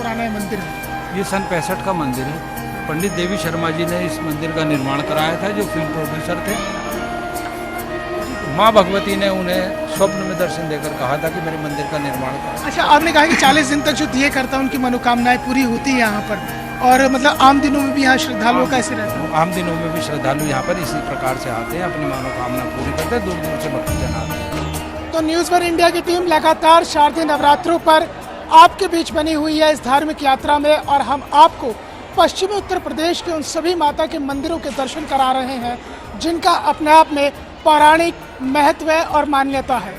पुराना ये मंदिर है? ये सन 65 का मंदिर है। पंडित देवी शर्मा जी ने इस मंदिर का निर्माण कराया था, जो फिल्म प्रोड्यूसर थे। माँ भगवती ने उन्हें स्वप्न में दर्शन देकर कहा था कि मेरे मंदिर का निर्माण करा। अच्छा, आपने कहा कि 40 दिन तक जो दिए करता है उनकी मनोकामनाएं पूरी होती है यहाँ पर, और मतलब आम दिनों में भी यहाँ श्रद्धालुओं का ऐसे रहता है? आम दिनों में भी श्रद्धालु यहाँ पर इसी प्रकार से आते हैं, अपनी मनोकामना पूरी करते हैं, दूर दूर से भक्तजन आते हैं। तो न्यूज़ वन इंडिया की टीम लगातार शारदीय नवरात्रों पर आपके बीच बनी हुई है इस धार्मिक यात्रा में, और हम आपको पश्चिमी उत्तर प्रदेश के उन सभी माता के मंदिरों के दर्शन करा रहे हैं जिनका अपने आप में पौराणिक महत्व है और मान्यता है।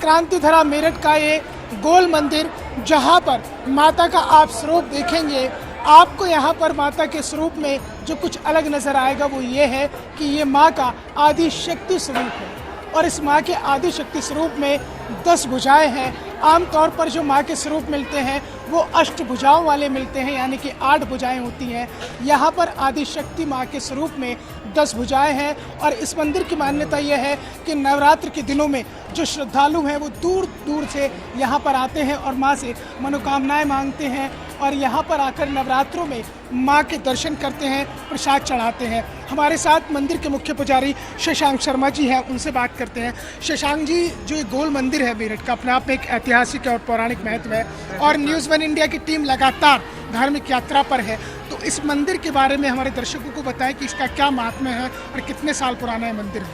क्रांतिधरा मेरठ का ये गोल मंदिर, जहाँ पर माता का आप स्वरूप देखेंगे, आपको यहाँ पर माता के स्वरूप में जो कुछ अलग नज़र आएगा वो ये है कि ये माँ का आदि शक्ति स्वरूप है, और इस माँ के आदि शक्ति स्वरूप में 10 भुजाएं हैं। आमतौर पर जो माँ के स्वरूप मिलते हैं वो 8 भुजाओं वाले मिलते हैं, यानी कि 8 भुजाएं होती हैं। यहाँ पर आदि शक्ति माँ के स्वरूप में 10 भुजाएं हैं, और इस मंदिर की मान्यता यह है कि नवरात्र के दिनों में जो श्रद्धालु हैं वो दूर दूर से यहाँ पर आते हैं और माँ से मनोकामनाएं मांगते हैं, और यहाँ पर आकर नवरात्रों में माँ के दर्शन करते हैं, प्रसाद चढ़ाते हैं। हमारे साथ मंदिर के मुख्य पुजारी शशांक शर्मा जी हैं, उनसे बात करते हैं। शशांक जी, जो ये गोल मंदिर है मेरठ का, अपने आप में एक ऐतिहासिक और पौराणिक महत्व है, और न्यूज़ वन इंडिया की टीम लगातार धार्मिक यात्रा पर है, तो इस मंदिर के बारे में हमारे दर्शकों को बताएं कि इसका क्या महात्म्य है और कितने साल पुराना ये मंदिर है?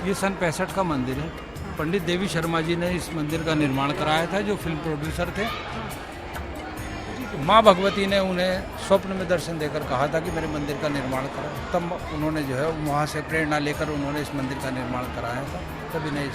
ये सन 65 का मंदिर है। पंडित देवी शर्मा जी ने इस मंदिर का निर्माण कराया था, जो फिल्म प्रोड्यूसर थे। माँ भगवती ने उन्हें स्वप्न में दर्शन देकर कहा था कि मेरे मंदिर का निर्माण करा। तब उन्होंने जो है वहाँ से प्रेरणा लेकर उन्होंने इस मंदिर का निर्माण कराया था। तभी नहीं,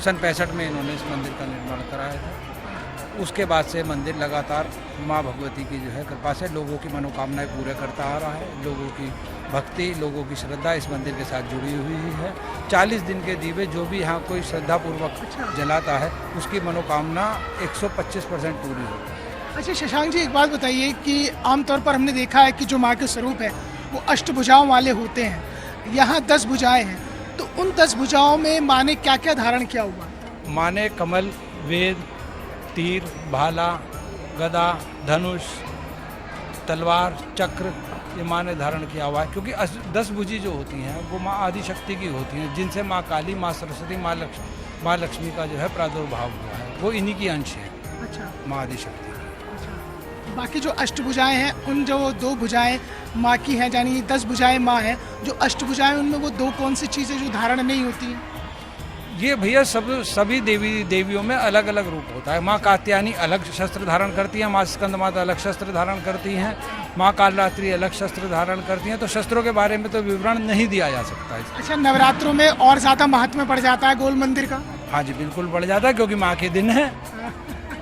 सन 65 में इन्होंने इस मंदिर का निर्माण कराया था। उसके बाद से मंदिर लगातार माँ भगवती की जो है कृपा से लोगों की मनोकामनाएं पूरे करता आ रहा है। लोगों की भक्ति, लोगों की श्रद्धा इस मंदिर के साथ जुड़ी हुई है। 40 दिन के दीवे जो भी यहाँ कोई श्रद्धापूर्वक जलाता है उसकी मनोकामना 125% पूरी होती है। अच्छा शशांक जी, एक बात बताइए कि आमतौर पर हमने देखा है कि जो माँ के स्वरूप है वो 8 भुजाओं वाले होते हैं, यहाँ 10 भुजाएं हैं, तो उन 10 भुजाओं में माँ ने क्या क्या धारण किया हुआ? माँ ने कमल, वेद, तीर, भाला, गदा, धनुष, तलवार, चक्र, ये माँ ने धारण किया हुआ है। क्योंकि 10 भुजी जो होती हैं वो माँ आदिशक्ति की होती हैं, जिनसे माँ काली, माँ सरस्वती, माँ लक्ष्मी का जो है प्रादुर्भाव हुआ है, वो इन्हीं की अंश है। अच्छा, माँ आदिशक्ति। बाकी जो 8 भुजाएं हैं, उन जो 2 भुजाएं माँ की हैं, यानी 10 भुजाएं माँ हैं, जो 8 भुजाएं उनमें वो 2 कौन सी चीज़ें जो धारण नहीं होती हैं? ये भैया सभी देवियों में अलग अलग रूप होता है। माँ कात्यायनी अलग शस्त्र धारण करती हैं, माँ स्कंदमाता अलग शस्त्र धारण करती हैं, माँ कालरात्रि अलग शस्त्र धारण करती हैं। तो शस्त्रों के बारे में तो विवरण नहीं दिया जा सकता है। अच्छा, नवरात्रों में और ज़्यादा महात्म्य बढ़ जाता है गोल मंदिर का? हाँ जी, बिल्कुल बढ़ जाता है, क्योंकि माँ के दिन है।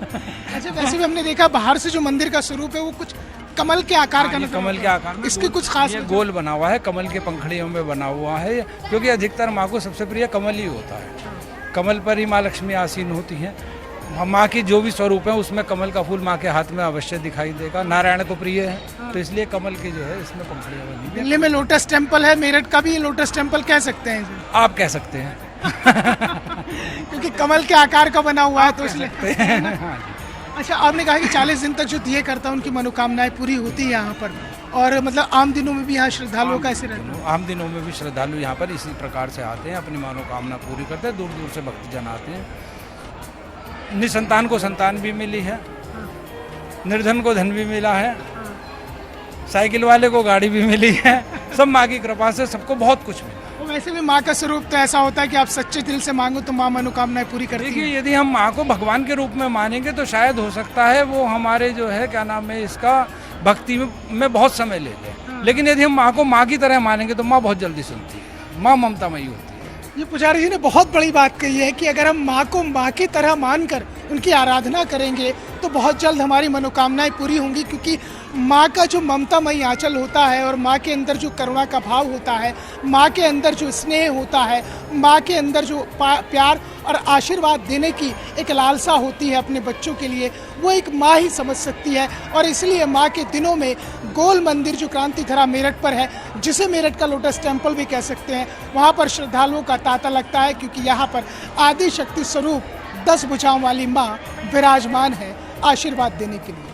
अच्छा, वैसे भी हमने देखा बाहर से जो मंदिर का स्वरूप है वो कुछ कमल के आकार का, कमल के आकार में इसकी कुछ खास ये गोल बना हुआ है, कमल के पंखड़ियों में बना हुआ है, क्योंकि अधिकतर माँ को सबसे प्रिय कमल ही होता है। कमल पर ही माँ लक्ष्मी आसीन होती हैं। माँ की जो भी स्वरूप है उसमें कमल का फूल माँ के हाथ में अवश्य दिखाई देगा। नारायण को प्रिय है, तो इसलिए कमल की जो है इसमें पंखड़ियाँ बनी हैं। दिल्ली में लोटस टेम्पल है, मेरठ का भी लोटस टेम्पल कह सकते हैं जी? आप कह सकते हैं। क्योंकि कमल के आकार का बना हुआ है, तो इसलिए। हाँ जी। अच्छा, आपने कहा कि 40 दिन तक जो दिए करता है उनकी मनोकामनाएं पूरी होती है यहाँ पर, और मतलब आम दिनों में भी यहाँ श्रद्धालुओं का ऐसे रहता है? आम दिनों में भी श्रद्धालु यहाँ पर इसी प्रकार से आते हैं, अपनी मनोकामना पूरी करते हैं, दूर दूर से भक्तजन आते हैं। निसंतान को संतान भी मिली है, निर्धन को धन भी मिला है, साइकिल वाले को गाड़ी भी मिली है। सब माँ की कृपा से सबको बहुत कुछ मिला। वैसे भी माँ का स्वरूप तो ऐसा होता है कि आप सच्चे दिल से मांगो तो माँ मनोकामनाएं पूरी करती है। देखिए, यदि हम माँ को भगवान के रूप में मानेंगे तो शायद हो सकता है वो हमारे जो है क्या नाम है इसका भक्ति में बहुत समय ले ले, लेकिन यदि हम माँ को माँ की तरह मानेंगे तो माँ बहुत जल्दी सुनती है। माँ ममतामयी होती है। ये पुजारी जी ने बहुत बड़ी बात कही है कि अगर हम माँ को माँ की तरह मानकर उनकी आराधना करेंगे तो बहुत जल्द हमारी मनोकामनाएं पूरी होंगी, क्योंकि माँ का जो ममतामयी आंचल होता है और माँ के अंदर जो करुणा का भाव होता है, माँ के अंदर जो स्नेह होता है, माँ के अंदर जो प्यार और आशीर्वाद देने की एक लालसा होती है अपने बच्चों के लिए, वो एक माँ ही समझ सकती है। और इसलिए माँ के दिनों में गोल मंदिर जो क्रांतिधरा मेरठ पर है, जिसे मेरठ का लोटस टेम्पल भी कह सकते हैं, वहाँ पर श्रद्धालुओं का तांता लगता है, क्योंकि यहाँ पर आदि शक्ति स्वरूप 10 भुजाओं वाली माँ विराजमान है आशीर्वाद देने के लिए।